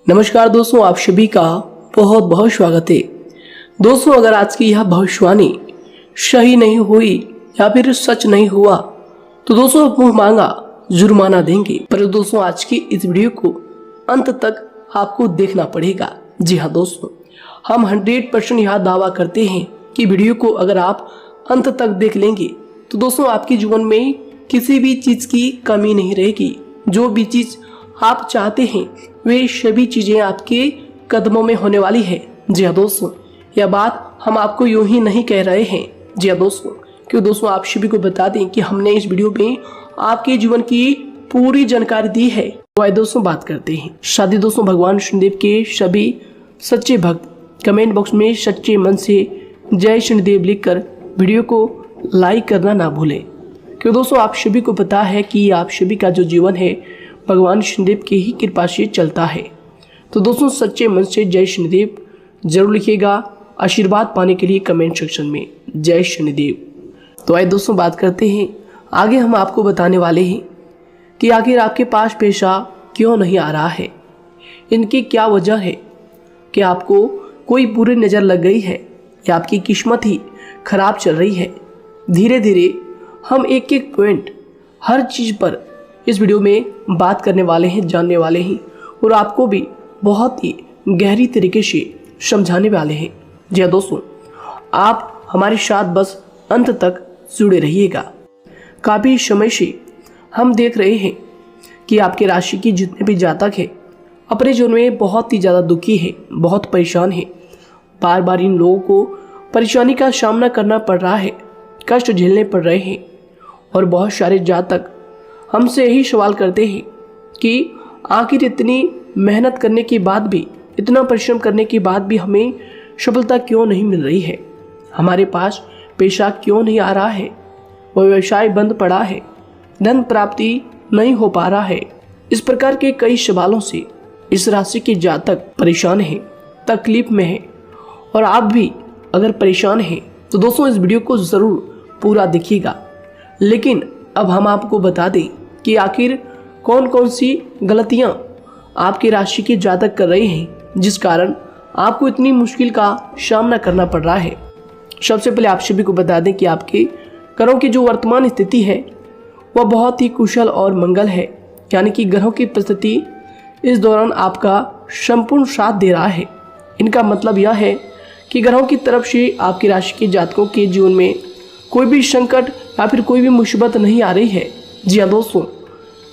नमस्कार दोस्तों, आप सभी का बहुत बहुत स्वागत है। दोस्तों, अगर आज की यह भविष्यवाणी सही नहीं हुई या फिर सच नहीं हुआ तो दोस्तों मुंह मांगा जुर्माना देंगे। पर दोस्तों, आज की इस वीडियो को अंत तक आपको देखना पड़ेगा। जी हाँ दोस्तों, हम 100% यह दावा करते हैं कि वीडियो को अगर आप अंत तक देख लेंगे तो दोस्तों आपके जीवन में किसी भी चीज की कमी नहीं रहेगी। जो भी चीज आप चाहते हैं वे सभी चीजें आपके कदमों में होने वाली है। जी हाँ दोस्तों, यह बात हम आपको यूं ही नहीं कह रहे हैं। जी हाँ दोस्तों, क्यों दोस्तों आप सभी को बता दें कि हमने इस वीडियो में आपके जीवन की पूरी जानकारी दी है। तो आइए दोस्तों बात करते हैं। शादी दोस्तों, भगवान शनिदेव के सभी सच्चे भक्त कमेंट बॉक्स में सच्चे मन से जय शनिदेव लिखकर वीडियो को लाइक करना ना भूलें। क्यों दोस्तों आप सभी को पता है कि आप सभी का जो जीवन है भगवान शनिदेव की ही कृपा से चलता है। तो दोस्तों सच्चे मन से जय शनिदेव जरूर लिखिएगा आशीर्वाद पाने के लिए कमेंट सेक्शन में जय शनिदेव। तो आइए दोस्तों बात करते हैं। आगे हम आपको बताने वाले हैं कि आखिर आपके पास पैसा क्यों नहीं आ रहा है, इनकी क्या वजह है। कि आपको कोई बुरी नज़र लग गई है या आपकी किस्मत ही खराब चल रही है। धीरे धीरे हम एक एक पॉइंट हर चीज़ पर इस वीडियो में बात करने वाले हैं, जानने वाले हैं और आपको भी बहुत ही गहरी तरीके से समझाने वाले हैं। जी हाँ दोस्तों, आप हमारे साथ बस अंत तक जुड़े रहिएगा। काफ़ी समय से हम देख रहे हैं कि आपके राशि की जितने भी जातक हैं अपने जीवन में बहुत ही ज़्यादा दुखी है, बहुत परेशान है। बार बार इन लोगों को परेशानी का सामना करना पड़ रहा है, कष्ट झेलने पड़ रहे हैं। और बहुत सारे जातक हमसे यही सवाल करते हैं कि आखिर इतनी मेहनत करने के बाद भी, इतना परिश्रम करने के बाद भी हमें सफलता क्यों नहीं मिल रही है, हमारे पास पैसा क्यों नहीं आ रहा है, वह व्यवसाय बंद पड़ा है, धन प्राप्ति नहीं हो पा रहा है। इस प्रकार के कई सवालों से इस राशि के जातक परेशान हैं, तकलीफ में हैं। और आप भी अगर परेशान हैं तो दोस्तों इस वीडियो को ज़रूर पूरा देखिएगा। लेकिन अब हम आपको बता दें कि आखिर कौन कौन सी गलतियां आपकी राशि के जातक कर रहे हैं जिस कारण आपको इतनी मुश्किल का सामना करना पड़ रहा है। सबसे पहले आप सभी को बता दें कि आपके ग्रहों की जो वर्तमान स्थिति है वह बहुत ही कुशल और मंगल है। यानी कि ग्रहों की परिस्थिति इस दौरान आपका संपूर्ण साथ दे रहा है। इनका मतलब यह है कि ग्रहों की तरफ से आपकी राशि के जातकों के जीवन में कोई भी संकट या फिर कोई भी मुसीबत नहीं आ रही है। जी हाँ दोस्तों,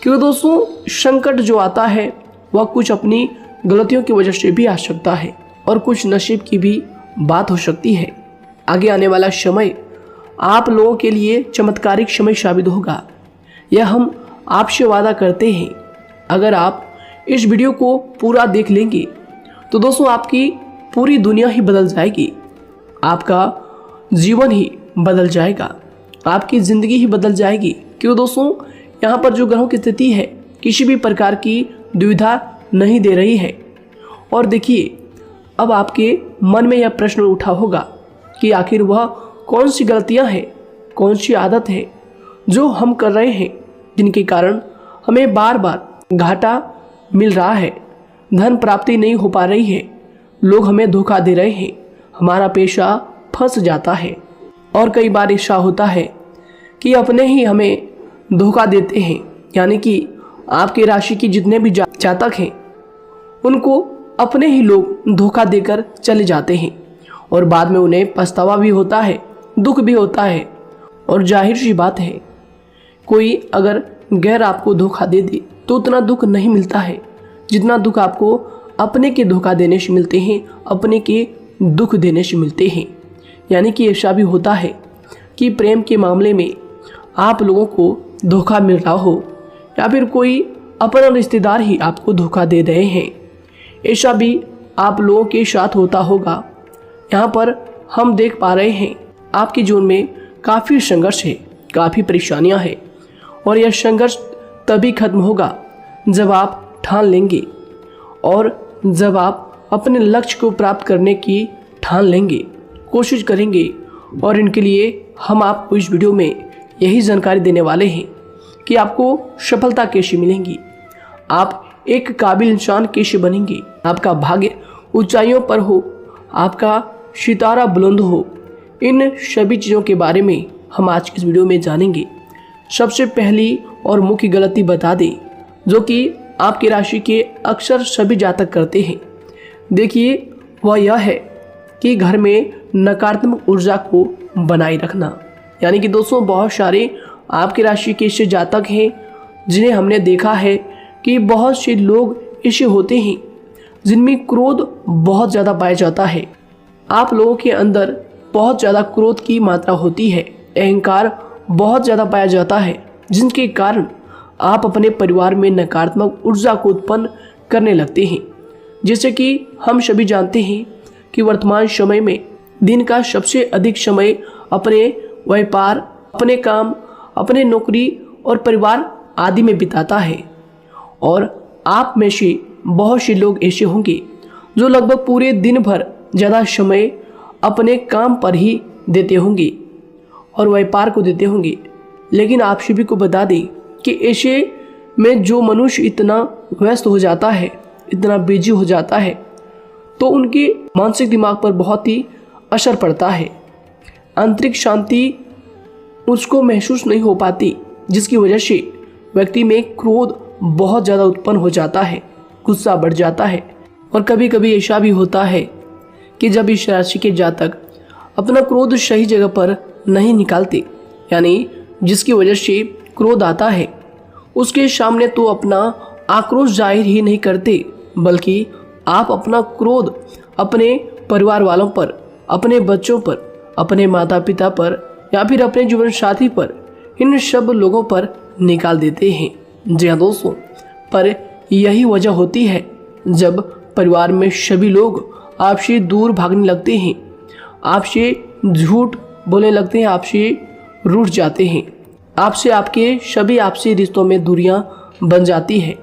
क्योंकि दोस्तों संकट जो आता है वह कुछ अपनी गलतियों की वजह से भी आ सकता है और कुछ नसीब की भी बात हो सकती है। आगे आने वाला समय आप लोगों के लिए चमत्कारिक समय साबित होगा, यह हम आपसे वादा करते हैं। अगर आप इस वीडियो को पूरा देख लेंगे तो दोस्तों आपकी पूरी दुनिया ही बदल जाएगी, आपका जीवन ही बदल जाएगा, आपकी ज़िंदगी ही बदल जाएगी। क्यों दोस्तों यहाँ पर जो ग्रहों की स्थिति है किसी भी प्रकार की दुविधा नहीं दे रही है। और देखिए, अब आपके मन में यह प्रश्न उठा होगा कि आखिर वह कौन सी गलतियाँ हैं, कौन सी आदत है जो हम कर रहे हैं जिनके कारण हमें बार बार घाटा मिल रहा है, धन प्राप्ति नहीं हो पा रही है, लोग हमें धोखा दे रहे हैं, हमारा पैसा फंस जाता है। और कई बार ऐसा होता है कि अपने ही हमें धोखा देते हैं। यानी कि आपकी राशि की जितने भी जातक हैं उनको अपने ही लोग धोखा देकर चले जाते हैं और बाद में उन्हें पछतावा भी होता है, दुख भी होता है। और जाहिर सी बात है, कोई अगर गैर आपको धोखा दे दे तो उतना दुख नहीं मिलता है जितना दुख आपको अपने के धोखा देने से मिलते हैं, अपने के दुख देने से मिलते हैं। यानी कि ऐसा भी होता है कि प्रेम के मामले में आप लोगों को धोखा मिल रहा हो या फिर कोई अपना रिश्तेदार ही आपको धोखा दे रहे हैं, ऐसा भी आप लोगों के साथ होता होगा। यहाँ पर हम देख पा रहे हैं आपके जीवन में काफ़ी संघर्ष है, काफ़ी परेशानियाँ हैं। और यह संघर्ष तभी खत्म होगा जब आप ठान लेंगे और जब आप अपने लक्ष्य को प्राप्त करने की ठान लेंगे, कोशिश करेंगे। और इनके लिए हम आपको इस वीडियो में यही जानकारी देने वाले हैं कि आपको सफलता कैसे मिलेंगी, आप एक काबिल इंसान कैसे बनेंगे, आपका भाग्य ऊंचाइयों पर हो, आपका सितारा बुलंद हो, इन सभी चीज़ों के बारे में हम आज की इस वीडियो में जानेंगे। सबसे पहली और मुख्य गलती बता दें जो कि आपकी राशि के अक्सर सभी जातक करते हैं, देखिए वह यह है कि घर में नकारात्मक ऊर्जा को बनाए रखना। यानी कि दोस्तों बहुत सारे आपकी राशि के ऐसे जातक हैं जिन्हें हमने देखा है कि बहुत से लोग ऐसे होते हैं जिनमें क्रोध बहुत ज़्यादा पाया जाता है। आप लोगों के अंदर बहुत ज़्यादा क्रोध की मात्रा होती है, अहंकार बहुत ज़्यादा पाया जाता है, जिनके कारण आप अपने परिवार में नकारात्मक ऊर्जा को उत्पन्न करने लगते हैं। जैसे कि हम सभी जानते हैं कि वर्तमान समय में दिन का सबसे अधिक समय अपने व्यापार, अपने काम, अपने नौकरी और परिवार आदि में बिताता है। और आप में से बहुत से लोग ऐसे होंगे जो लगभग पूरे दिन भर ज़्यादा समय अपने काम पर ही देते होंगे और व्यापार को देते होंगे। लेकिन आप सभी को बता दें कि ऐसे में जो मनुष्य इतना व्यस्त हो जाता है, इतना बिजी हो जाता है, तो उनके मानसिक दिमाग पर बहुत ही असर पड़ता है। आंतरिक शांति उसको महसूस नहीं हो पाती, जिसकी वजह से व्यक्ति में क्रोध बहुत ज़्यादा उत्पन्न हो जाता है, गुस्सा बढ़ जाता है। और कभी कभी ऐसा भी होता है कि जब इस राशि के जातक अपना क्रोध सही जगह पर नहीं निकालते, यानी जिसकी वजह से क्रोध आता है, उसके सामने तो अपना आक्रोश जाहिर ही नहीं करते, बल्कि आप अपना क्रोध अपने परिवार वालों पर, अपने बच्चों पर, अपने माता पिता पर या फिर अपने जीवन साथी पर, इन सब लोगों पर निकाल देते हैं। जी हाँ दोस्तों, पर यही वजह होती है जब परिवार में सभी लोग आपसे दूर भागने लगते हैं, आपसे झूठ बोलने लगते हैं, आपसे रूठ जाते हैं, आपसे आपके सभी आपसी रिश्तों में दूरियां बन जाती है।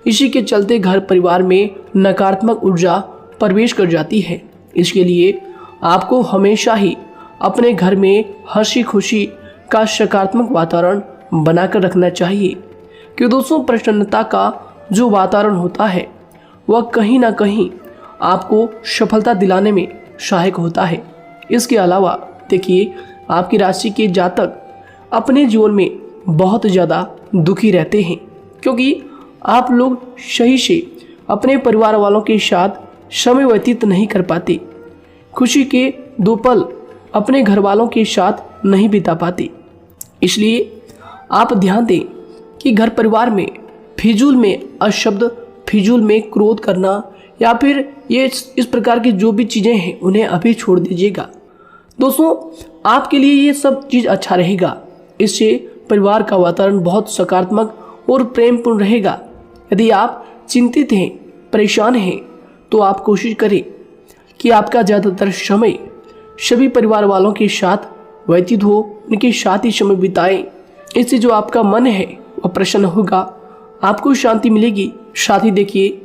इसी के चलते घर परिवार में नकारात्मक ऊर्जा प्रवेश कर जाती है। इसके लिए आपको हमेशा ही अपने घर में हंसी खुशी का सकारात्मक वातावरण बनाकर रखना चाहिए कि दोस्तों प्रसन्नता का जो वातावरण होता है वह कहीं ना कहीं आपको सफलता दिलाने में सहायक होता है। इसके अलावा देखिए, आपकी राशि के जातक अपने जीवन में बहुत ज़्यादा दुखी रहते हैं, क्योंकि आप लोग सही से अपने परिवार वालों के साथ समय व्यतीत नहीं कर पाते, खुशी के दो पल अपने घर वालों के साथ नहीं बिता पाते। इसलिए आप ध्यान दें कि घर परिवार में फिजूल में अशब्द, फिजूल में क्रोध करना या फिर ये इस प्रकार की जो भी चीज़ें हैं उन्हें अभी छोड़ दीजिएगा। दोस्तों आपके लिए ये सब चीज़ अच्छा रहेगा। इससे परिवार का वातावरण बहुत सकारात्मक और प्रेमपूर्ण रहेगा। यदि आप चिंतित हैं, परेशान हैं, तो आप कोशिश करें कि आपका ज़्यादातर समय सभी परिवार वालों के साथ व्यतीत हो, उनके साथ ही समय बिताएं। इससे जो आपका मन है वह प्रसन्न होगा, आपको शांति मिलेगी। साथ ही देखिए,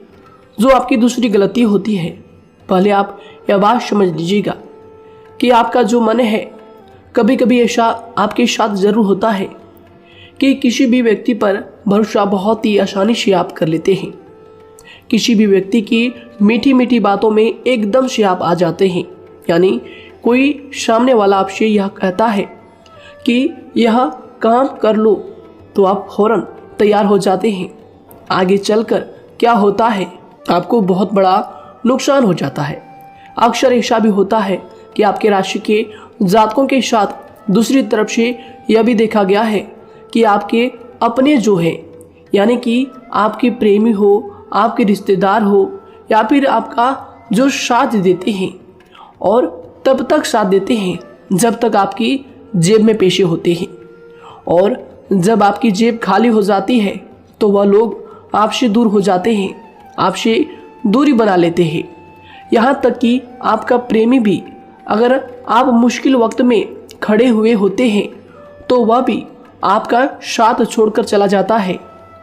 जो आपकी दूसरी गलती होती है, पहले आप यह बात समझ लीजिएगा कि आपका जो मन है, कभी कभी ऐसा आपके साथ ज़रूर होता है कि किसी भी व्यक्ति पर भरोसा बहुत ही आसानी से आप कर लेते हैं। किसी भी व्यक्ति की मीठी मीठी बातों में एकदम से आप आ जाते हैं। यानी कोई सामने वाला आपसे यह कहता है कि यह काम कर लो, तो आप फौरन तैयार हो जाते हैं। आगे चलकर क्या होता है, आपको बहुत बड़ा नुकसान हो जाता है। अक्सर ऐसा भी होता है कि आपके राशि के जातकों के साथ दूसरी तरफ से यह भी देखा गया है कि आपके अपने जो हैं, यानी कि आपके प्रेमी हो, आपके रिश्तेदार हो या फिर आपका जो साथ देते हैं, और तब तक साथ देते हैं जब तक आपकी जेब में पैसे होते हैं, और जब आपकी जेब खाली हो जाती है तो वह लोग आपसे दूर हो जाते हैं, आपसे दूरी बना लेते हैं। यहाँ तक कि आपका प्रेमी भी, अगर आप मुश्किल वक्त में खड़े हुए होते हैं तो वह भी आपका साथ छोड़कर चला जाता है।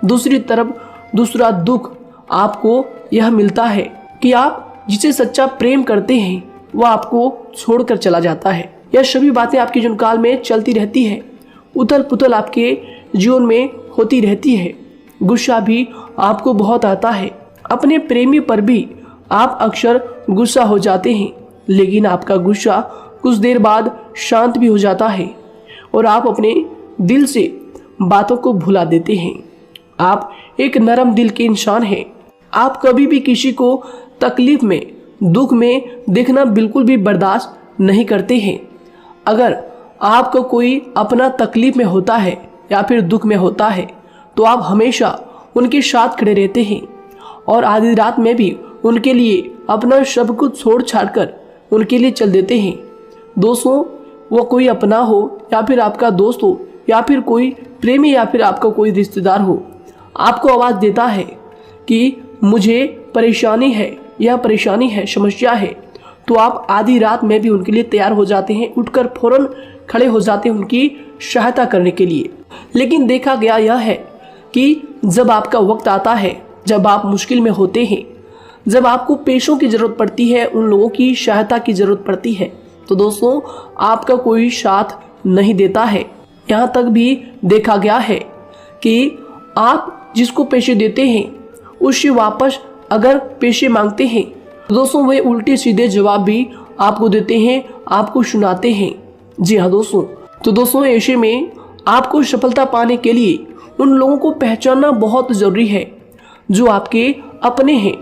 दूसरी तरफ दूसरा दुख आपको यह मिलता है कि आप जिसे सच्चा प्रेम करते हैं वह आपको छोड़कर चला जाता है। यह सभी बातें आपके जीवन काल में चलती रहती है। उथल पुथल आपके जीवन में होती रहती है। गुस्सा भी आपको बहुत आता है। अपने प्रेमी पर भी आप अक्सर गुस्सा हो जाते हैं, लेकिन आपका गुस्सा कुछ देर बाद शांत भी हो जाता है और आप अपने दिल से बातों को भुला देते हैं। आप एक नरम दिल के इंसान हैं। आप कभी भी किसी को तकलीफ में, दुख में देखना बिल्कुल भी बर्दाश्त नहीं करते हैं। अगर आपको कोई अपना तकलीफ में होता है या फिर दुख में होता है तो आप हमेशा उनके साथ खड़े रहते हैं और आधी रात में भी उनके लिए अपना सब कुछ छोड़ छाड़ कर उनके लिए चल देते हैं। दोस्तों, वो कोई अपना हो या फिर आपका दोस्त हो या फिर कोई प्रेमी या फिर आपका कोई रिश्तेदार हो, आपको आवाज़ देता है कि मुझे परेशानी है, यह परेशानी है, समस्या है, तो आप आधी रात में भी उनके लिए तैयार हो जाते हैं, उठकर फौरन खड़े हो जाते हैं उनकी सहायता करने के लिए। लेकिन देखा गया यह है कि जब आपका वक्त आता है, जब आप मुश्किल में होते हैं, जब आपको पैसों की ज़रूरत पड़ती है, उन लोगों की सहायता की ज़रूरत पड़ती है, तो दोस्तों आपका कोई साथ नहीं देता है। यहाँ तक भी देखा गया है कि आप जिसको पैसे देते हैं उससे वापस अगर पैसे मांगते हैं तो दोस्तों वे उल्टे सीधे जवाब भी आपको देते हैं, आपको सुनाते हैं। जी हाँ दोस्तों, तो दोस्तों ऐसे में आपको सफलता पाने के लिए उन लोगों को पहचानना बहुत ज़रूरी है जो आपके अपने हैं,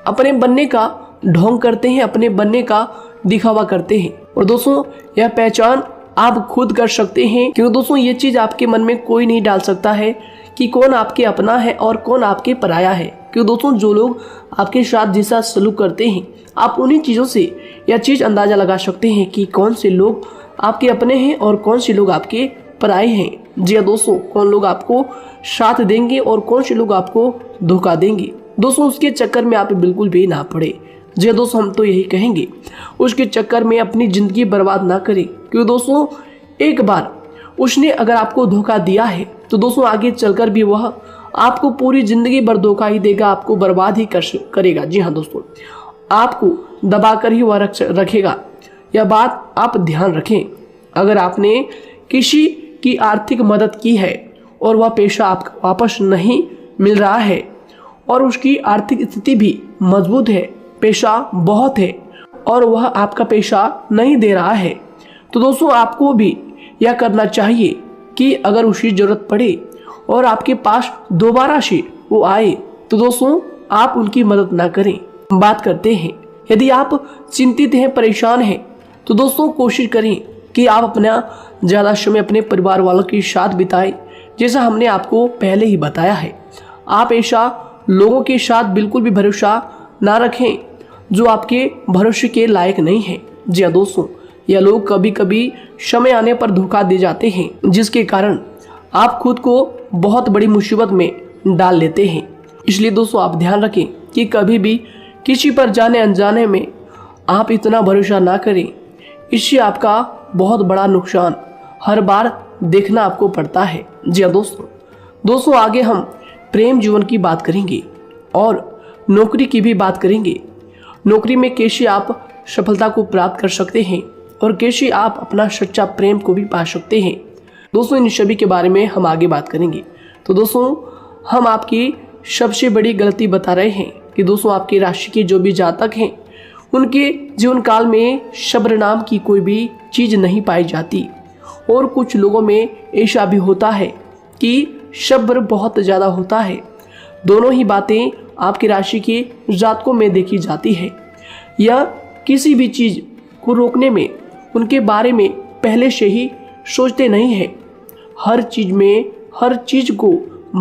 अपने बनने का ढोंग करते हैं, अपने बनने का दिखावा करते हैं। और दोस्तों यह पहचान आप खुद कर सकते हैं, क्योंकि दोस्तों ये चीज़ आपके मन में कोई नहीं डाल सकता है कि कौन आपके अपना है और कौन आपके पराया है। क्योंकि दोस्तों जो लोग आपके साथ जैसा सलूक करते हैं, आप उन्हीं चीज़ों से यह चीज़ अंदाज़ा लगा सकते हैं कि कौन से लोग आपके अपने हैं और कौन से लोग आपके पराए हैं। जी हाँ दोस्तों, कौन लोग आपको साथ देंगे और कौन से लोग आपको धोखा देंगे। दोस्तों उसके चक्कर में आप बिल्कुल भी ना पड़े। जी हाँ दोस्तों, हम तो यही कहेंगे उसके चक्कर में अपनी ज़िंदगी बर्बाद ना करें, क्योंकि दोस्तों एक बार उसने अगर आपको धोखा दिया है तो दोस्तों आगे चलकर भी वह आपको पूरी ज़िंदगी भर धोखा ही देगा, आपको बर्बाद ही करेगा। जी हाँ दोस्तों, आपको दबा कर ही वह रखेगा। यह बात आप ध्यान रखें। अगर आपने किसी की आर्थिक मदद की है और वह पैसा आपको वापस नहीं मिल रहा है और उसकी आर्थिक स्थिति भी मजबूत है, पैसा बहुत है और वह आपका पैसा नहीं दे रहा है, तो दोस्तों आपको भी यह करना चाहिए कि अगर उसकी ज़रूरत पड़े और आपके पास दोबारा से वो आए तो दोस्तों आप उनकी मदद ना करें। बात करते हैं, यदि आप चिंतित हैं, परेशान हैं, तो दोस्तों कोशिश करें कि आप अपना ज़्यादा समय अपने परिवार वालों के साथ बिताएं, जैसा हमने आपको पहले ही बताया है। आप ऐसा लोगों के साथ बिल्कुल भी भरोसा ना रखें जो आपके भरोसे के लायक नहीं है। जी हाँ दोस्तों, यह लोग कभी कभी समय आने पर धोखा दे जाते हैं, जिसके कारण आप खुद को बहुत बड़ी मुसीबत में डाल लेते हैं। इसलिए दोस्तों आप ध्यान रखें कि कभी भी किसी पर जाने अनजाने में आप इतना भरोसा ना करें, इससे आपका बहुत बड़ा नुकसान हर बार देखना आपको पड़ता है। जी हाँ दोस्तों आगे हम प्रेम जीवन की बात करेंगे और नौकरी की भी बात करेंगे। नौकरी में कैसे आप सफलता को प्राप्त कर सकते हैं और कैसे आप अपना सच्चा प्रेम को भी पा सकते हैं। दोस्तों इन सभी के बारे में हम आगे बात करेंगे। तो दोस्तों हम आपकी सबसे बड़ी गलती बता रहे हैं कि दोस्तों आपकी राशि के जो भी जातक हैं उनके जीवन काल में सब्र नाम की कोई भी चीज़ नहीं पाई जाती, और कुछ लोगों में ऐसा भी होता है कि सब्र बहुत ज़्यादा होता है। दोनों ही बातें आपकी राशि के जातकों में देखी जाती है। या किसी भी चीज़ को रोकने में उनके बारे में पहले से ही सोचते नहीं हैं, हर चीज़ को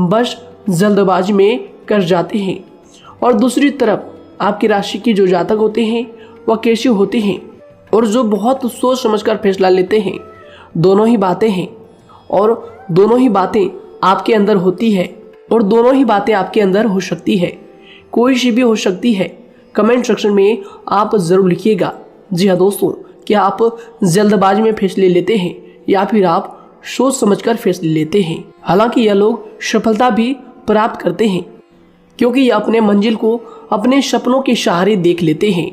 बस जल्दबाजी में कर जाते हैं। और दूसरी तरफ आपकी राशि के जो जातक होते हैं वह कैसे होते हैं और जो बहुत सोच समझकर फैसला लेते हैं। दोनों ही बातें हैं और दोनों ही बातें आपके अंदर होती है और दोनों ही बातें आपके अंदर हो सकती है, कोई सी भी हो सकती है। कमेंट सेक्शन में आप ज़रूर लिखिएगा। जी हाँ दोस्तों, क्या आप जल्दबाजी में फैसले लेते हैं या फिर आप सोच समझकर फैसले लेते हैं। हालांकि यह लोग सफलता भी प्राप्त करते हैं क्योंकि ये अपने मंजिल को अपने सपनों के सहारे देख लेते हैं।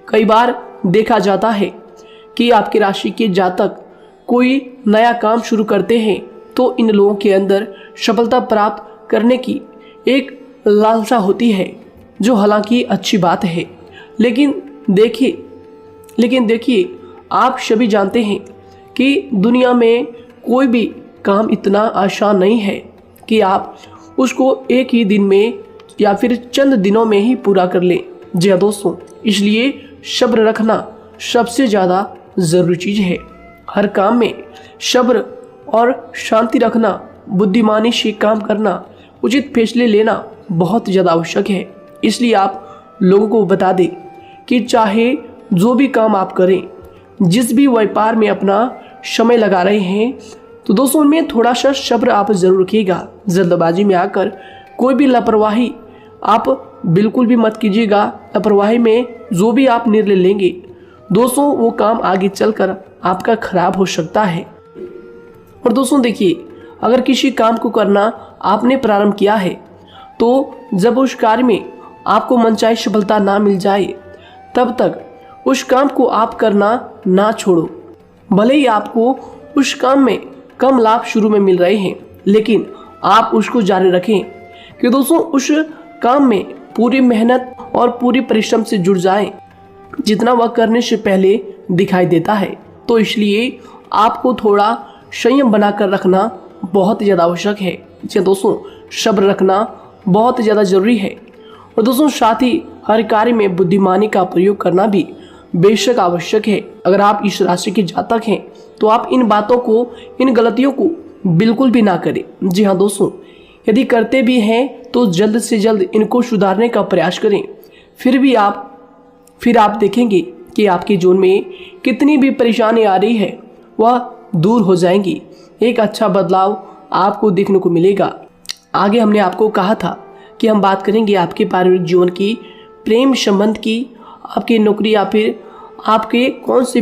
कई बार देखा जाता है कि आपकी राशि के जातक कोई नया काम शुरू करते हैं तो इन लोगों के अंदर सफलता प्राप्त करने की एक लालसा होती है, जो हालांकि अच्छी बात है। लेकिन देखिए आप सभी जानते हैं कि दुनिया में कोई भी काम इतना आसान नहीं है कि आप उसको एक ही दिन में या फिर चंद दिनों में ही पूरा कर लें। जी हाँ दोस्तों, इसलिए सब्र रखना सबसे ज़्यादा ज़रूरी चीज़ है। हर काम में सब्र और शांति रखना, बुद्धिमानी से काम करना, उचित फैसले लेना बहुत ज़्यादा आवश्यक है। इसलिए आप लोगों को बता दें कि चाहे जो भी काम आप करें, जिस भी व्यापार में अपना समय लगा रहे हैं, तो दोस्तों उनमें थोड़ा सा सब्र आप जरूर रखिएगा। जल्दबाजी में आकर कोई भी लापरवाही आप बिल्कुल भी मत कीजिएगा। लापरवाही में जो भी आप निर्णय लेंगे दोस्तों, वो काम आगे चलकर आपका खराब हो सकता है। और दोस्तों देखिए, अगर किसी काम को करना आपने प्रारंभ किया है, तो जब उस कार्य में आपको मनचाही सफलता ना मिल जाए, तब तक उस काम को आप करना ना छोड़ो। भले ही आपको उस काम में कम लाभ शुरू में मिल रहे हैं, लेकिन आप उसको जारी रखें कि दोस्तों उस काम में पूरी मेहनत और पूरी परिश्रम से जुड़ जाएं, जितना वह करने से पहले दिखाई देता है। तो इसलिए आपको थोड़ा संयम बनाकर रखना बहुत ज़्यादा आवश्यक है। जी दोस्तों, सब्र रखना बहुत ज़्यादा जरूरी है। और दोस्तों साथ ही हर कार्य में बुद्धिमानी का प्रयोग करना भी बेशक आवश्यक है। अगर आप इस राशि के जातक हैं, तो आप इन बातों को, इन गलतियों को बिल्कुल भी ना करें। जी हाँ दोस्तों, यदि करते भी हैं तो जल्द से जल्द इनको सुधारने का प्रयास करें। फिर आप देखेंगे कि आपके जीवन में कितनी भी परेशानी आ रही है, वह दूर हो जाएंगी। एक अच्छा बदलाव आपको देखने को मिलेगा। आगे हमने आपको कहा था कि हम बात करेंगे आपके पारिवारिक जीवन की, प्रेम संबंध की, आपकी नौकरी या फिर आपके कौन सा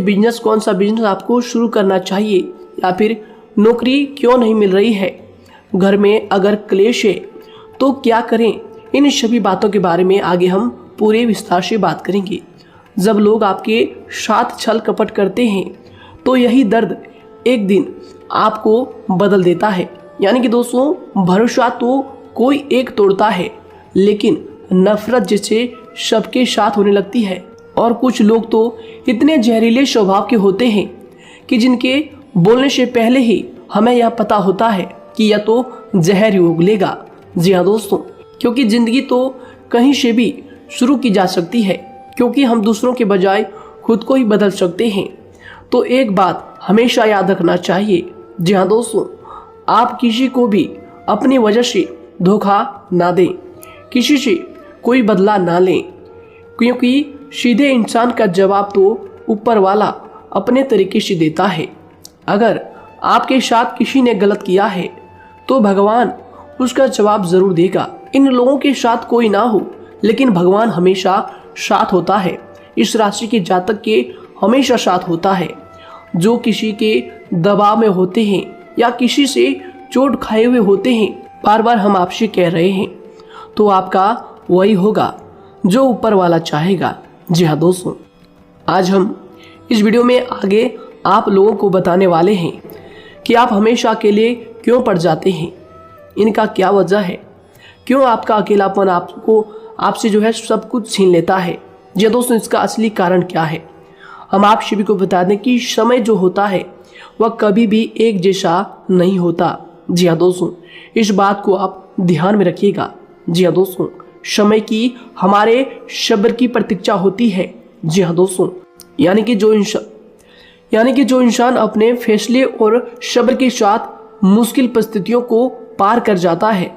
बिजनेस आपको शुरू करना चाहिए, या फिर नौकरी क्यों नहीं मिल रही है, घर में अगर क्लेश है तो क्या करें। इन सभी बातों के बारे में आगे हम पूरे विस्तार से बात करेंगे। जब लोग आपके साथ छल कपट करते हैं, तो यही दर्द एक दिन आपको बदल देता है। यानी कि दोस्तों, भरोसा तो कोई एक तोड़ता है, लेकिन नफरत जैसे सबके साथ होने लगती है। और कुछ लोग तो इतने जहरीले स्वभाव के होते हैं कि जिनके बोलने से पहले ही हमें यह पता होता है कि यह तो जहर ही उगलेगा। जी हाँ दोस्तों, क्योंकि जिंदगी तो कहीं से भी शुरू की जा सकती है, क्योंकि हम दूसरों के बजाय खुद को ही बदल सकते हैं। तो एक बात हमेशा याद रखना चाहिए। जी हाँ दोस्तों, आप किसी को भी अपनी वजह से धोखा ना दें, किसी से कोई बदला ना लें, क्योंकि सीधे इंसान का जवाब तो ऊपर वाला अपने तरीके से देता है। अगर आपके साथ किसी ने गलत किया है, तो भगवान उसका जवाब जरूर देगा। इन लोगों के साथ कोई ना हो, लेकिन भगवान हमेशा साथ होता है। इस राशि के जातक के हमेशा साथ होता है। जो किसी के दबाव में होते हैं या किसी से चोट खाए हुए होते हैं, बार बार हम आपसे कह रहे हैं, तो आपका वही होगा जो ऊपर वाला चाहेगा। जी हाँ दोस्तों, आज हम इस वीडियो में आगे आप लोगों को बताने वाले हैं कि आप हमेशा अकेले क्यों पड़ जाते हैं, इनका क्या वजह है, क्यों आपका अकेलापन आपसे जो है सब कुछ छीन लेता है। जी दोस्तों, इसका असली कारण क्या है, हम आप सभी को बता दें कि समय जो होता है वह कभी भी एक जैसा नहीं होता। जी हाँ दोस्तों, इस बात को आप ध्यान में रखिएगा। जी हाँ दोस्तों, समय की हमारे सब्र की प्रतीक्षा होती है। जी हाँ दोस्तों, यानी कि जो इंसान अपने फैसले और सब्र के साथ मुश्किल परिस्थितियों को पार कर जाता है,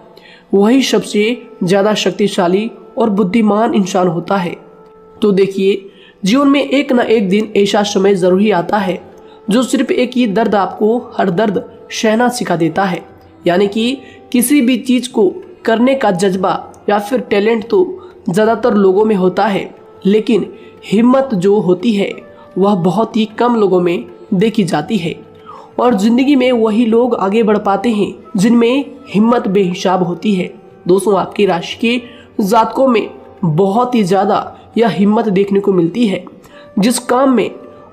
वही सबसे ज़्यादा शक्तिशाली और बुद्धिमान इंसान होता है। तो देखिए, जीवन में एक ना एक दिन ऐसा समय जरूर ही आता है जो सिर्फ एक ही दर्द आपको हर दर्द सहना सिखा देता है। यानी कि किसी भी चीज़ को करने का जज्बा या फिर टैलेंट तो ज़्यादातर लोगों में होता है, लेकिन हिम्मत जो होती है वह बहुत ही कम लोगों में देखी जाती है। और ज़िंदगी में वही लोग आगे बढ़ पाते हैं जिनमें हिम्मत बेहिसाब होती है। दोस्तों, आपकी राशि के जातकों में बहुत ही ज़्यादा यह हिम्मत देखने को मिलती है। जिस काम में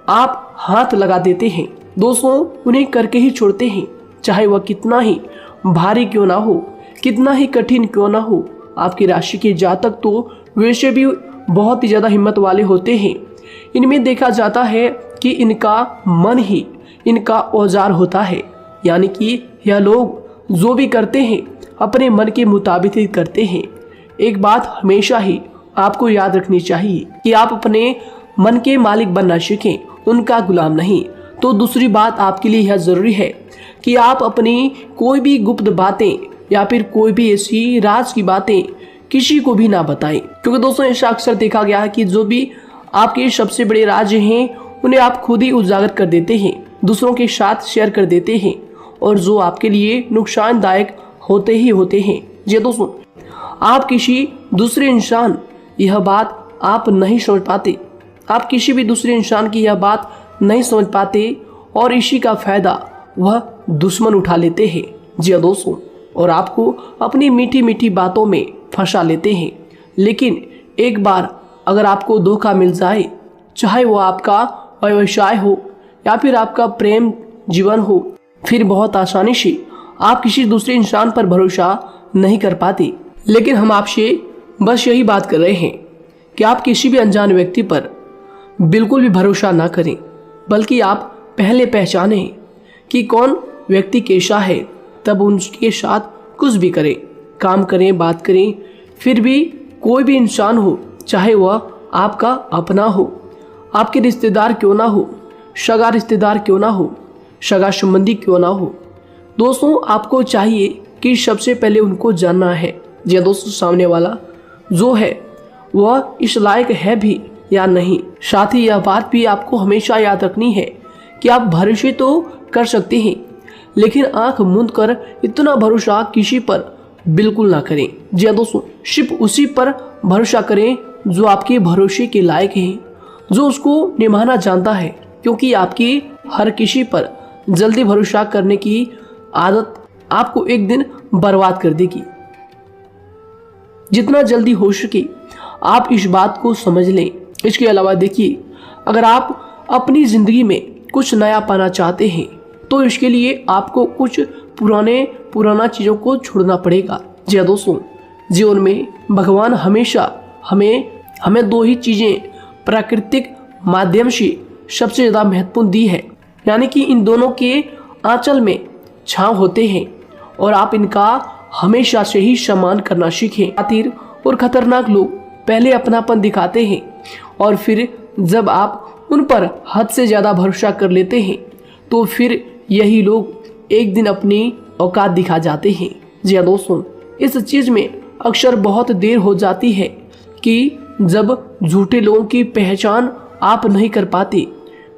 आप हाथ लगा देते हैं दोस्तों, उन्हें करके ही छोड़ते हैं, चाहे वह कितना ही भारी क्यों ना हो, कितना ही कठिन क्यों ना हो। आपकी राशि के जातक तो वैसे भी बहुत ही ज़्यादा हिम्मत वाले होते हैं। इनमें देखा जाता है कि इनका मन ही इनका औजार होता है, यानी कि यह लोग जो भी करते हैं अपने मन के मुताबिक ही करते हैं। एक बात हमेशा ही आपको याद रखनी चाहिए कि आप अपने मन के मालिक बनना सीखें, उनका गुलाम नहीं। तो दूसरी बात आपके लिए यह ज़रूरी है कि आप अपनी कोई भी गुप्त बातें या फिर कोई भी ऐसी राज की बातें किसी को भी ना बताएं, क्योंकि दोस्तों ऐसा अक्सर देखा गया है कि जो भी आपके सबसे बड़े राज हैं उन्हें आप खुद ही उजागर कर देते हैं, दूसरों के साथ शेयर कर देते हैं, और जो आपके लिए नुकसानदायक होते ही होते हैं। जी दोस्तों, आप किसी दूसरे इंसान यह बात आप नहीं समझ पाते, आप किसी भी दूसरे इंसान की यह बात नहीं समझ पाते, और इसी का फायदा वह दुश्मन उठा लेते हैं। जी दोस्तों, और आपको अपनी मीठी मीठी बातों में फंसा लेते हैं। लेकिन एक बार अगर आपको धोखा मिल जाए, चाहे वो आपका व्यवसाय हो या फिर आपका प्रेम जीवन हो, फिर बहुत आसानी से आप किसी दूसरे इंसान पर भरोसा नहीं कर पाते। लेकिन हम आपसे बस यही बात कर रहे हैं कि आप किसी भी अनजान व्यक्ति पर बिल्कुल भी भरोसा ना करें, बल्कि आप पहले पहचानें कि कौन व्यक्ति कैसा है, तब उनके साथ कुछ भी करें, काम करें, बात करें। फिर भी कोई भी इंसान हो, चाहे वह आपका अपना हो, आपके रिश्तेदार क्यों ना हो, सगा रिश्तेदार क्यों ना हो, सगा संबंधी क्यों ना हो, दोस्तों आपको चाहिए कि सबसे पहले उनको जानना है या दोस्तों सामने वाला जो है वह इस लायक है भी या नहीं। साथ ही यह बात भी आपको हमेशा याद रखनी है कि आप भरोसे तो कर सकते हैं, लेकिन आंख मूंद कर इतना भरोसा किसी पर बिल्कुल ना करें। जी दोस्तों, सिर्फ उसी पर भरोसा करें जो आपके भरोसे के लायक है, जो उसको निभाना जानता है, क्योंकि आपकी हर किसी पर जल्दी भरोसा करने की आदत आपको एक दिन बर्बाद कर देगी। जितना जल्दी हो सके आप इस बात को समझ लें। इसके अलावा देखिए, अगर आप अपनी ज़िंदगी में कुछ नया पाना चाहते हैं तो इसके लिए आपको कुछ पुराना चीज़ों को छोड़ना पड़ेगा। जी दोस्तों, जीवन में भगवान हमेशा हमें दो ही चीज़ें प्राकृतिक माध्यम से सबसे ज़्यादा महत्वपूर्ण दी है, यानी कि इन दोनों के आंचल में छांव होते हैं, और आप इनका हमेशा से ही सम्मान करना सीखें। खातिर और खतरनाक लोग पहले अपनापन दिखाते हैं, और फिर जब आप उन पर हद से ज़्यादा भरोसा कर लेते हैं तो फिर यही लोग एक दिन अपनी औकात दिखा जाते हैं। जी हाँ दोस्तों, इस चीज़ में अक्सर बहुत देर हो जाती है कि जब झूठे लोगों की पहचान आप नहीं कर पाते।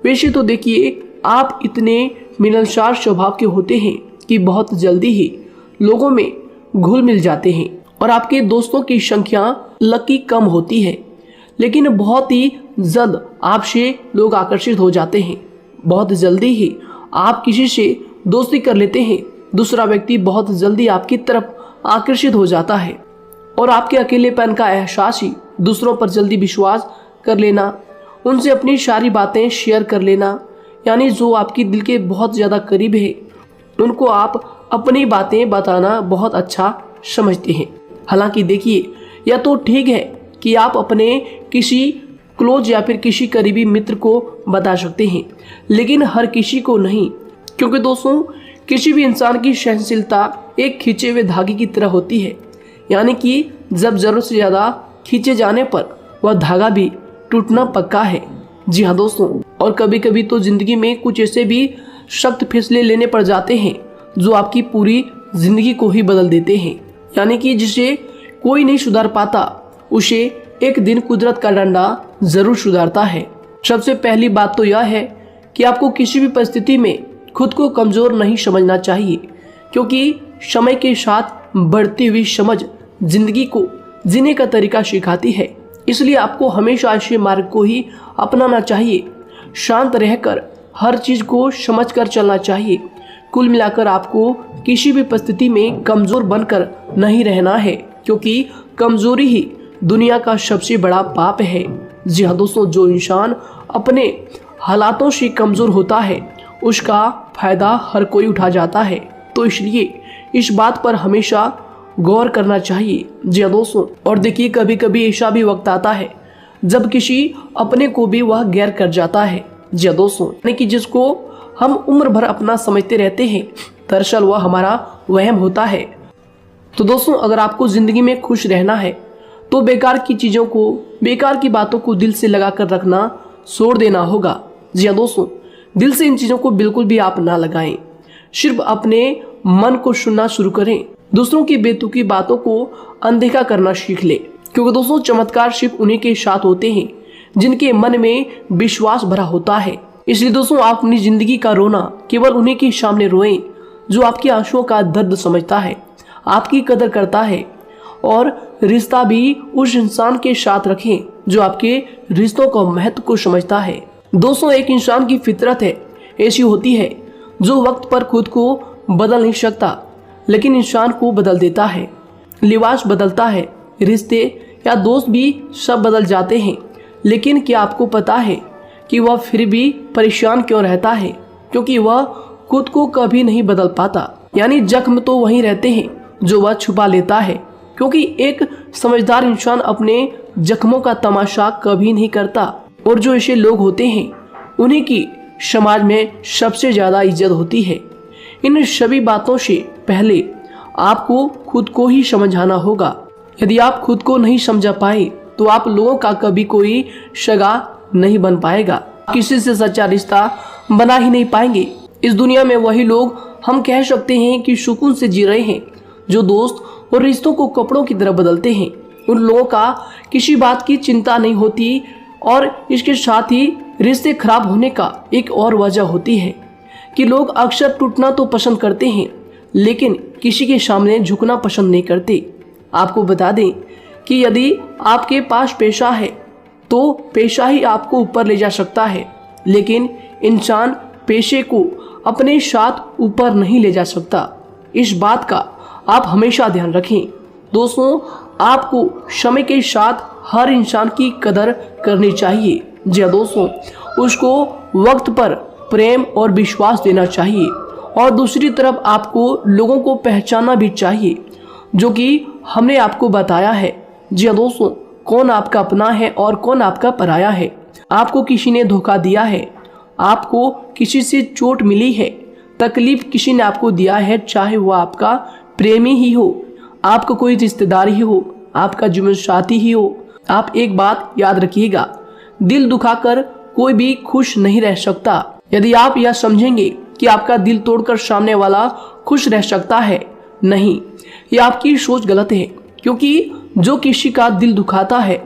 वैसे तो देखिए, आप इतने मिलनसार स्वभाव के होते हैं कि बहुत जल्दी ही लोगों में घुल मिल जाते हैं, और आपके दोस्तों की संख्या लकी कम होती है, लेकिन बहुत ही जल्द आपसे लोग आकर्षित हो जाते हैं। बहुत जल्दी ही आप किसी से दोस्ती कर लेते हैं, दूसरा व्यक्ति बहुत जल्दी आपकी तरफ आकर्षित हो जाता है, और आपके अकेलेपन का एहसास ही दूसरों पर जल्दी विश्वास कर लेना, उनसे अपनी सारी बातें शेयर कर लेना, यानी जो आपके दिल के बहुत ज़्यादा करीब है उनको आप अपनी बातें बताना बहुत अच्छा समझते हैं। हालांकि देखिए, यह तो ठीक है कि आप अपने किसी क्लोज या फिर किसी करीबी मित्र को बता सकते हैं, लेकिन हर किसी को नहीं, क्योंकि दोस्तों किसी भी इंसान की सहनशीलता एक खींचे हुए धागे की तरह होती है, यानी कि जब ज़रूरत से ज़्यादा खींचे जाने पर वह धागा भी टूटना पक्का है। जी हाँ दोस्तों, और कभी कभी तो ज़िंदगी में कुछ ऐसे भी सख्त फैसले लेने पड़ जाते हैं जो आपकी पूरी ज़िंदगी को ही बदल देते हैं, यानी कि जिसे कोई नहीं सुधार पाता उसे एक दिन कुदरत का डंडा ज़रूर सुधारता है। सबसे पहली बात तो यह है कि आपको किसी भी परिस्थिति में खुद को कमज़ोर नहीं समझना चाहिए, क्योंकि समय के साथ बढ़ती हुई समझ जिंदगी को जीने का तरीका सिखाती है। इसलिए आपको हमेशा ऐसे मार्ग को ही अपनाना चाहिए, शांत रहकर हर चीज़ को समझकर चलना चाहिए। कुल मिलाकर आपको किसी भी परिस्थिति में कमज़ोर बनकर नहीं रहना है, क्योंकि कमज़ोरी ही दुनिया का सबसे बड़ा पाप है। जी हाँ दोस्तों, जो इंसान अपने हालातों से कमज़ोर होता है उसका फ़ायदा हर कोई उठा जाता है। तो इसलिए इस बात पर हमेशा गौर करना चाहिए। जी हाँ दोस्तों, और देखिए कभी कभी ऐसा भी वक्त आता है जब किसी अपने को भी वह गैर कर जाता है। जी हाँ दोस्तों, यानी कि जिसको हम उम्र भर अपना समझते रहते हैं, दरअसल वह हमारा वहम होता है। तो दोस्तों, अगर आपको जिंदगी में खुश रहना है तो बेकार की चीजों को, बेकार की बातों को दिल से लगा कर रखना छोड़ देना होगा। जी हाँ दोस्तों, दिल से इन चीजों को बिल्कुल भी आप ना लगाएं। सिर्फ अपने मन को सुनना शुरू करें। दूसरों की बेतुकी बातों को अनदेखा करना सीख ले, क्योंकि दोस्तों चमत्कार सिर्फ उन्हीं के साथ होते हैं जिनके मन में विश्वास भरा होता है। इसलिए दोस्तों, आप अपनी जिंदगी का रोना केवल उन्हीं के सामने रोएं जो आपके आंसुओं का दर्द समझता है, आपकी कदर करता है, और रिश्ता भी उस इंसान के साथ रखें जो आपके रिश्तों का महत्व को समझता है। दोस्तों, एक इंसान की फितरत है ऐसी होती है जो वक्त पर खुद को बदल नहीं सकता, लेकिन इंसान को बदल देता है। लिबास बदलता है, रिश्ते या दोस्त भी सब बदल जाते हैं, लेकिन क्या आपको पता है कि वह फिर भी परेशान क्यों रहता है? क्योंकि वह खुद को कभी नहीं बदल पाता। यानी जख्म तो वहीं रहते हैं जो वह छुपा लेता है, क्योंकि एक समझदार इंसान अपने जख्मों का तमाशा कभी नहीं करता। और जो ऐसे लोग होते हैं उन्हीं की समाज में सबसे ज्यादा इज्जत होती है। इन सभी बातों से पहले आपको खुद को ही समझाना होगा। यदि आप खुद को नहीं समझा पाए तो आप लोगों का कभी कोई सगा नहीं बन पाएगा, किसी से सच्चा रिश्ता बना ही नहीं पाएंगे। इस दुनिया में वही लोग हम कह सकते हैं कि सुकून से जी रहे हैं जो दोस्त और रिश्तों को कपड़ों की तरह बदलते हैं। उन लोगों का किसी बात की चिंता नहीं होती, और इसके साथ ही रिश्ते खराब होने का एक और वजह होती है कि लोग अक्सर टूटना तो पसंद करते हैं, लेकिन किसी के सामने झुकना पसंद नहीं करते। आपको बता दें कि यदि आपके पास पैसा है तो पैसा ही आपको ऊपर ले जा सकता है, लेकिन इंसान पैसे को अपने साथ ऊपर नहीं ले जा सकता। इस बात का आप हमेशा ध्यान रखें। दोस्तों, आपको समय के साथ हर इंसान की कदर करनी चाहिए। जी हाँ दोस्तों, उसको वक्त पर प्रेम और विश्वास देना चाहिए, और दूसरी तरफ आपको लोगों को पहचानना भी चाहिए जो कि हमने आपको बताया है। जी हाँ दोस्तों, कौन आपका अपना है और कौन आपका पराया है। आपको किसी ने धोखा दिया है, आपको किसी से चोट मिली है, तकलीफ किसी ने आपको दिया है, चाहे वो आपका प्रेमी ही हो, आपका कोई रिश्तेदार ही हो, आपका जीवन साथी ही हो। आप एक बात याद रखिएगा, दिल दुखाकर कोई भी खुश नहीं रह सकता। यदि आप यह समझेंगे कि आपका दिल तोड़कर सामने वाला खुश रह सकता है, नहीं, यह आपकी सोच गलत है। क्योंकि जो किसी का दिल दुखाता है,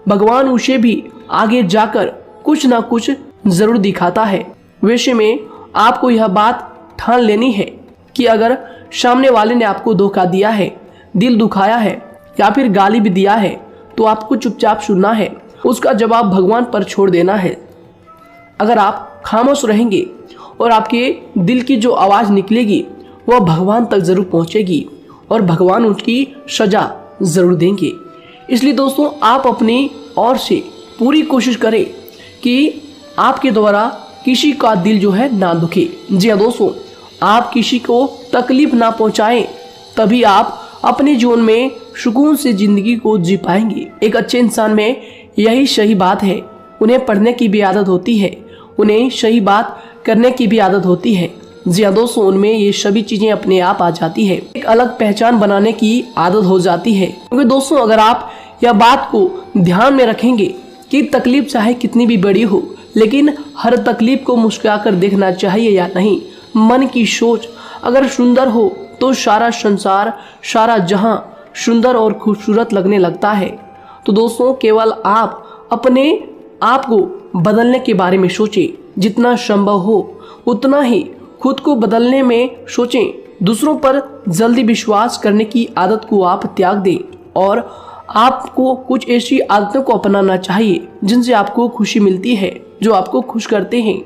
भगवान उसे भी आगे जाकर कुछ ना कुछ जरूर दिखाता है। वैसे में आपको यह बात ठान लेनी है कि अगर सामने वाले ने आपको धोखा दिया है, दिल दुखाया है या फिर गाली भी दिया है, तो आपको चुपचाप सुनना है, उसका जवाब भगवान पर छोड़ देना है। अगर आप खामोश रहेंगे और आपके दिल की जो आवाज़ निकलेगी वह भगवान तक जरूर पहुंचेगी, और भगवान उसकी सजा जरूर देंगे। इसलिए दोस्तों, आप अपनी ओर से पूरी कोशिश करें कि आपके द्वारा किसी का दिल जो है ना दुखे। जी हाँ दोस्तों, आप किसी को तकलीफ ना पहुंचाएं, तभी आप अपने जीवन में सुकून से जिंदगी को जी पाएंगे। एक अच्छे इंसान में यही सही बात है। उन्हें पढ़ने की भी आदत होती है, उन्हें सही बात करने की भी आदत होती है। जी हाँ दोस्तों, उनमें ये सभी चीजें अपने आप आ जाती है। एक अलग पहचान बनाने की आदत हो जाती है। क्योंकि दोस्तों, अगर आप यह बात को ध्यान में रखेंगे कि तकलीफ चाहे कितनी भी बड़ी हो, लेकिन हर तकलीफ को मुस्कुराकर देखना चाहिए या नहीं। मन की सोच अगर सुंदर हो तो सारा संसार, सारा जहां सुंदर और खूबसूरत लगने लगता है। तो दोस्तों, केवल आप अपने आप को बदलने के बारे में सोचें, जितना संभव हो उतना ही खुद को बदलने में सोचें। दूसरों पर जल्दी विश्वास करने की आदत को आप त्याग दें, और आपको कुछ ऐसी आदतों को अपनाना चाहिए जिनसे आपको खुशी मिलती है, जो आपको खुश करते हैं,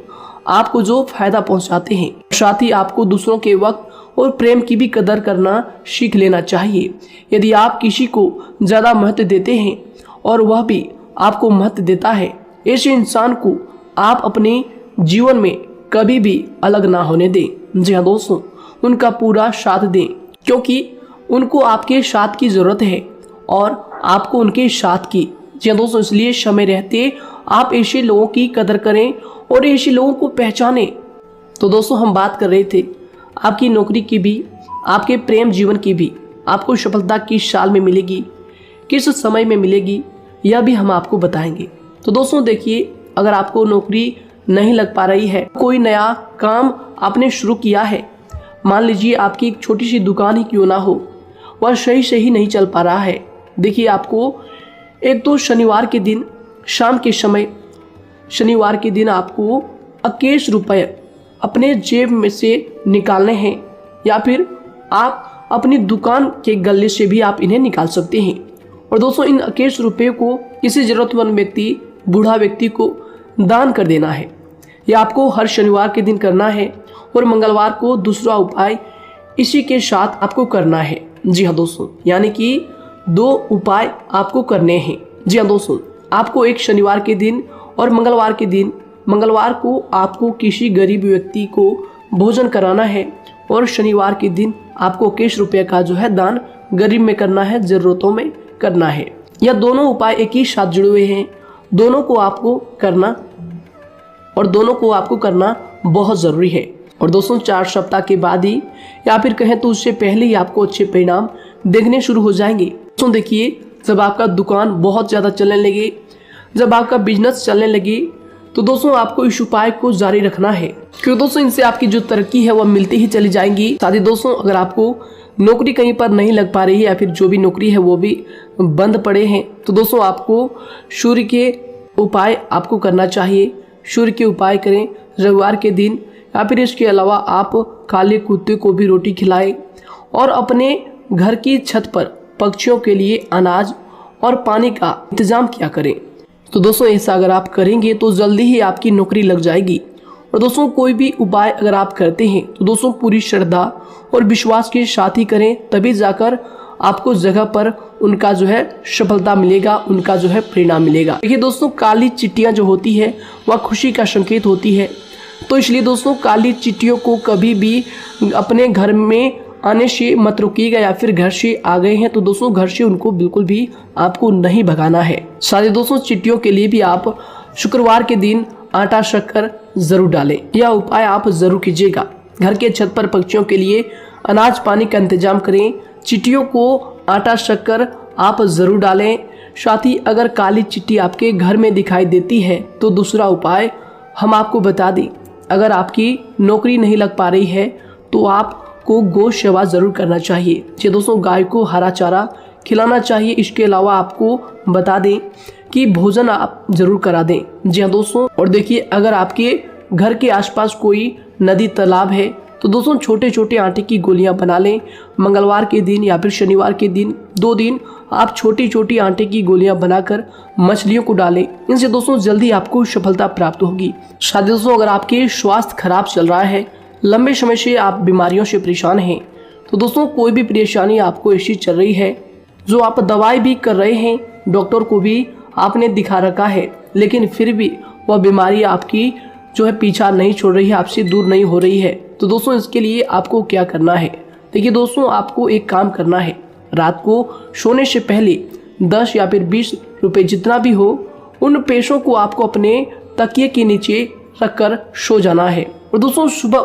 आपको जो फायदा पहुंचाते हैं। साथ ही आपको दूसरों के वक्त और प्रेम की भी कदर करना सीख लेना चाहिए। यदि आप किसी को ज़्यादा महत्व देते हैं और वह भी आपको महत्व देता है, ऐसे इंसान को आप अपने जीवन में कभी भी अलग ना होने दें। जी हाँ दोस्तों, उनका पूरा साथ दें, क्योंकि उनको आपके साथ की ज़रूरत है और आपको उनके साथ की। जी हाँ दोस्तों, इसलिए समय रहते आप ऐसे लोगों की कदर करें और ऐसे लोगों को पहचानें। तो दोस्तों हम बात कर रहे थे आपकी नौकरी की भी, आपके प्रेम जीवन की भी। आपको सफलता किस साल में मिलेगी, किस समय में मिलेगी, यह भी हम आपको बताएंगे। तो दोस्तों देखिए, अगर आपको नौकरी नहीं लग पा रही है, कोई नया काम आपने शुरू किया है, मान लीजिए आपकी एक छोटी सी दुकान ही क्यों ना हो, वह सही से ही नहीं चल पा रहा है। देखिए आपको एक तो शनिवार के दिन शाम के समय, शनिवार के दिन आपको 21 रुपये अपने जेब में से निकालने हैं, या फिर आप अपनी दुकान के गले से भी आप इन्हें निकाल सकते हैं। और दोस्तों इन 21 रुपये को किसी ज़रूरतमंद व्यक्ति, बूढ़ा व्यक्ति को दान कर देना है। यह आपको हर शनिवार के दिन करना है और मंगलवार को दूसरा उपाय इसी के साथ आपको करना है। जी हाँ दोस्तों, यानी कि 2 उपाय आपको करने हैं। जी हाँ दोस्तों, आपको एक शनिवार के दिन और मंगलवार के दिन, मंगलवार को आपको किसी गरीब व्यक्ति को भोजन कराना है और शनिवार के दिन आपको 21 रुपये का जो है दान गरीब में करना है, ज़रूरतों में करना है। यह दोनों उपाय एक ही साथ जुड़े हुए हैं, दोनों को आपको करना और दोनों को आपको करना बहुत ज़रूरी है। और दोस्तों 4 सप्ताह के बाद ही, या फिर कहें तो उससे पहले ही आपको अच्छे परिणाम देखने शुरू हो जाएंगे। दोस्तों देखिए, जब आपका दुकान बहुत ज़्यादा चलने लगे, जब आपका बिजनेस चलने लगे, तो दोस्तों आपको इस उपाय को जारी रखना है, क्योंकि दोस्तों इनसे आपकी जो तरक्की है वह मिलती ही चली जाएंगी। साथ ही दोस्तों अगर आपको नौकरी कहीं पर नहीं लग पा रही है, या फिर जो भी नौकरी है वो भी बंद पड़े हैं, तो दोस्तों आपको सूर्य के उपाय आपको करना चाहिए। सूर्य के उपाय करें रविवार के दिन, या फिर इसके अलावा आप काले कुत्ते को भी रोटी खिलाएं और अपने घर की छत पर पक्षियों के लिए अनाज और पानी का इंतजाम किया करें। तो दोस्तों ऐसा अगर आप करेंगे तो जल्दी ही आपकी नौकरी लग जाएगी। और दोस्तों कोई भी उपाय अगर आप करते हैं तो दोस्तों पूरी श्रद्धा और विश्वास के साथ ही करें, तभी जाकर आपको जगह पर उनका जो है सफलता मिलेगा, उनका जो है परिणाम मिलेगा। देखिए दोस्तों, काली चिट्टियां जो होती है वह खुशी का संकेत होती है, तो इसलिए दोस्तों काली चिट्टियों को कभी भी अपने घर में आने से मत रोकिएगा, या फिर घर से आ गए हैं तो दोस्तों घर से उनको बिल्कुल भी आपको नहीं भगाना है। साथ दोस्तों चिट्टियों के लिए भी आप शुक्रवार के दिन आटा शक्कर जरूर डालें, यह उपाय आप जरूर कीजिएगा। घर के छत पर पक्षियों के लिए अनाज पानी का इंतजाम करें, चिट्टियों को आटा शक्कर आप जरूर डालें। साथ ही अगर काली चिट्टी आपके घर में दिखाई देती है तो दूसरा उपाय हम आपको बता दें, अगर आपकी नौकरी नहीं लग पा रही है तो आपको गौ सेवा जरूर करना चाहिए। जी दोस्तों, गाय को हरा चारा खिलाना चाहिए। इसके अलावा आपको बता दें कि भोजन आप जरूर करा दें। जी हाँ दोस्तों, और देखिए अगर आपके घर के आसपास कोई नदी तालाब है तो दोस्तों छोटे छोटे आटे की गोलियां बना लें। मंगलवार के दिन या फिर शनिवार के दिन 2 दिन आप छोटी छोटी आटे की गोलियां बनाकर मछलियों को डालें। इनसे दोस्तों जल्दी आपको सफलता प्राप्त होगी। साथ ही दोस्तों अगर आपके स्वास्थ्य खराब चल रहा है, लंबे समय से आप बीमारियों से परेशान हैं, तो दोस्तों कोई भी परेशानी आपको ऐसी चल रही है जो आप दवाई भी कर रहे हैं, डॉक्टर को भी आपने दिखा रखा है, लेकिन फिर भी वह बीमारी आपकी जो है पीछा नहीं छोड़ रही है, आपसे दूर नहीं हो रही है, तो दोस्तों इसके लिए आपको क्या करना है। देखिए दोस्तों, आपको एक काम करना है, रात को सोने से पहले 10 या फिर 20 रुपए जितना भी हो, उन पैसों को आपको अपने तकिए के नीचे रखकर सो जाना है। और दोस्तों सुबह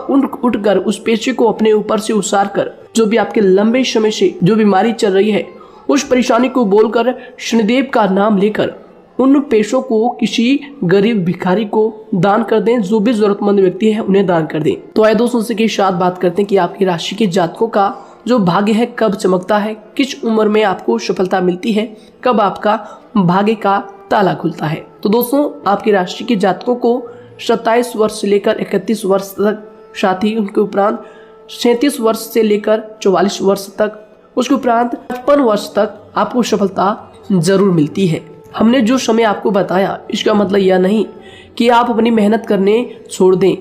उठकर उस पैसे को अपने ऊपर से उतार कर, जो भी आपके लंबे समय से जो बीमारी चल रही है उस परेशानी को बोलकर शनिदेव का नाम लेकर उन पैसों को किसी गरीब भिखारी को दान कर दें। जो भी जरूरतमंद व्यक्ति है उन्हें दान कर दें। तो आइए दोस्तों इसी के साथ बात करते हैं कि आपकी राशि के जातकों का जो भाग्य है कब चमकता है, किस उम्र में आपको सफलता मिलती है, कब आपका भाग्य का ताला खुलता है। तो दोस्तों आपकी राशि के जातकों को 27 वर्ष से लेकर 31 वर्ष तक, साथ ही उनके उपरांत 37 वर्ष से लेकर 44 वर्ष तक, उसके उपरांत 55 वर्ष तक आपको सफलता जरूर मिलती है। हमने जो समय आपको बताया इसका मतलब यह नहीं कि आप अपनी मेहनत करने छोड़ दें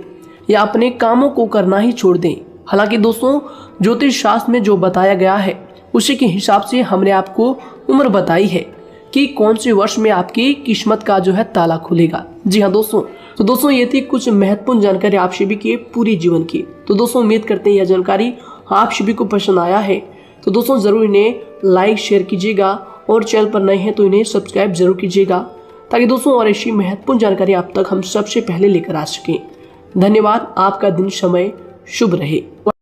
या अपने कामों को करना ही छोड़ दें। हालांकि दोस्तों ज्योतिष शास्त्र में जो बताया गया है उसी के हिसाब से हमने आपको उम्र बताई है कि कौन से वर्ष में आपकी किस्मत का जो है ताला खुलेगा। जी हाँ दोस्तों, तो दोस्तों ये थी कुछ महत्वपूर्ण जानकारी आप सभी के पूरी जीवन की। तो दोस्तों उम्मीद करते हैं यह जानकारी आप सभी को पसंद आया है। तो दोस्तों ज़रूर इन्हें लाइक शेयर कीजिएगा और चैनल पर नए हैं तो इन्हें सब्सक्राइब जरूर कीजिएगा, ताकि दोस्तों और ऐसी महत्वपूर्ण जानकारी आप तक हम सबसे पहले लेकर आ सकें। धन्यवाद। आपका दिन समय शुभ रहे।